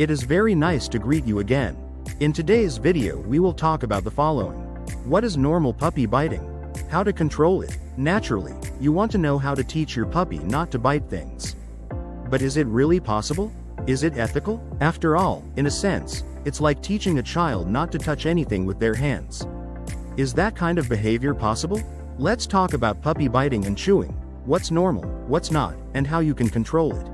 It is very nice to greet you again. In today's video we will talk about the following. What is normal puppy biting? How to control it? Naturally, you want to know how to teach your puppy not to bite things. But is it really possible? Is it ethical? After all, in a sense, it's like teaching a child not to touch anything with their hands. Is that kind of behavior possible? Let's talk about puppy biting and chewing. What's normal, what's not, and how you can control it.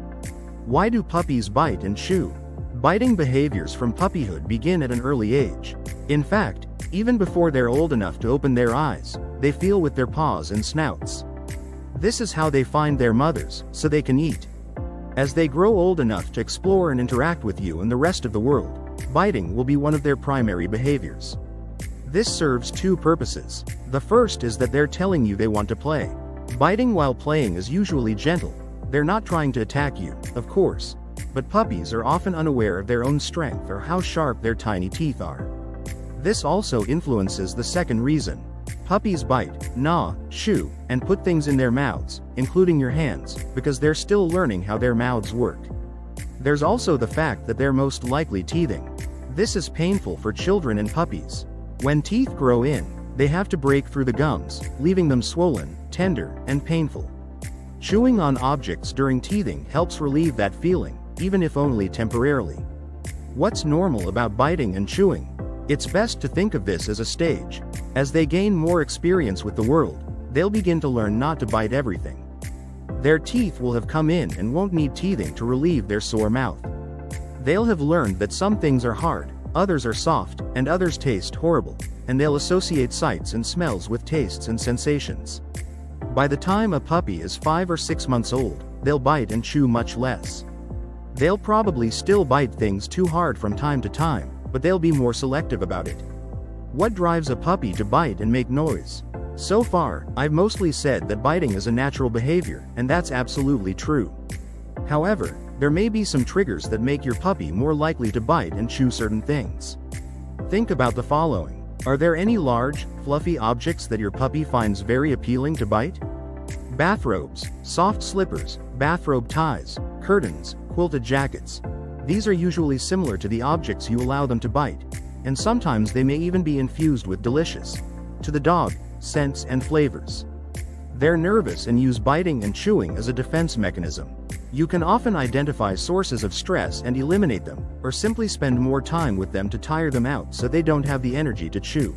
Why do puppies bite and chew? Biting behaviors from puppyhood begin at an early age. In fact, even before they're old enough to open their eyes, they feel with their paws and snouts. This is how they find their mothers, so they can eat. As they grow old enough to explore and interact with you and the rest of the world, biting will be one of their primary behaviors. This serves two purposes. The first is that they're telling you they want to play. Biting while playing is usually gentle. They're not trying to attack you, of course. But puppies are often unaware of their own strength or how sharp their tiny teeth are. This also influences the second reason. Puppies bite, gnaw, chew, and put things in their mouths, including your hands, because they're still learning how their mouths work. There's also the fact that they're most likely teething. This is painful for children and puppies. When teeth grow in, they have to break through the gums, leaving them swollen, tender, and painful. Chewing on objects during teething helps relieve that feeling, even if only temporarily. What's normal about biting and chewing? It's best to think of this as a stage. As they gain more experience with the world, they'll begin to learn not to bite everything. Their teeth will have come in and won't need teething to relieve their sore mouth. They'll have learned that some things are hard, others are soft, and others taste horrible, and they'll associate sights and smells with tastes and sensations. By the time a puppy is 5 or 6 months old, they'll bite and chew much less. They'll probably still bite things too hard from time to time, but they'll be more selective about it. What drives a puppy to bite and make noise? So far, I've mostly said that biting is a natural behavior, and that's absolutely true. However, there may be some triggers that make your puppy more likely to bite and chew certain things. Think about the following. Are there any large, fluffy objects that your puppy finds very appealing to bite? Bathrobes, soft slippers, bathrobe ties, curtains, quilted jackets. These are usually similar to the objects you allow them to bite, and sometimes they may even be infused with delicious, to the dog, scents and flavors. They're nervous and use biting and chewing as a defense mechanism. You can often identify sources of stress and eliminate them, or simply spend more time with them to tire them out so they don't have the energy to chew.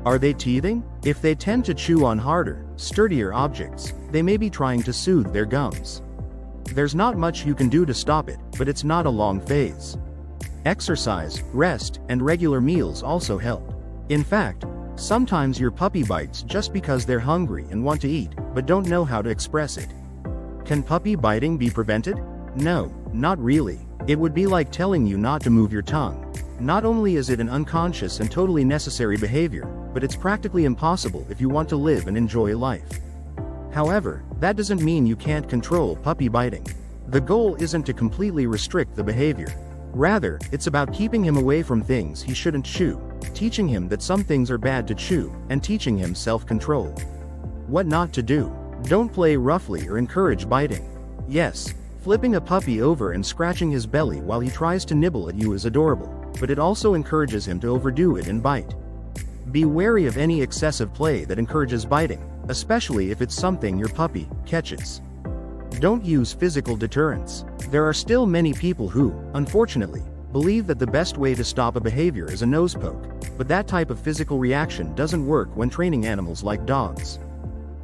Are they teething? If they tend to chew on harder, sturdier objects, they may be trying to soothe their gums. There's not much you can do to stop it, but it's not a long phase. Exercise, rest, and regular meals also help. In fact, sometimes your puppy bites just because they're hungry and want to eat, but don't know how to express it. Can puppy biting be prevented? No, not really. It would be like telling you not to move your tongue. Not only is it an unconscious and totally necessary behavior, but it's practically impossible if you want to live and enjoy life. However, that doesn't mean you can't control puppy biting. The goal isn't to completely restrict the behavior. Rather, it's about keeping him away from things he shouldn't chew, teaching him that some things are bad to chew, and teaching him self-control. What not to do. Don't play roughly or encourage biting. Yes, flipping a puppy over and scratching his belly while he tries to nibble at you is adorable, but it also encourages him to overdo it and bite. Be wary of any excessive play that encourages biting, especially if it's something your puppy catches. Don't use physical deterrents. There are still many people who, unfortunately, believe that the best way to stop a behavior is a nose poke, but that type of physical reaction doesn't work when training animals like dogs.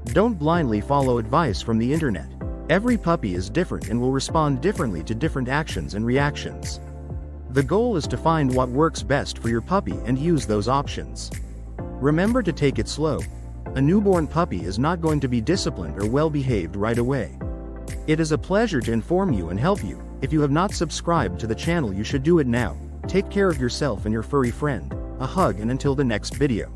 Don't blindly follow advice from the internet. Every puppy is different and will respond differently to different actions and reactions. The goal is to find what works best for your puppy and use those options. Remember to take it slow. A newborn puppy is not going to be disciplined or well-behaved right away. It is a pleasure to inform you and help you. If you have not subscribed to the channel, you should do it now. Take care of yourself and your furry friend. A hug, and until the next video.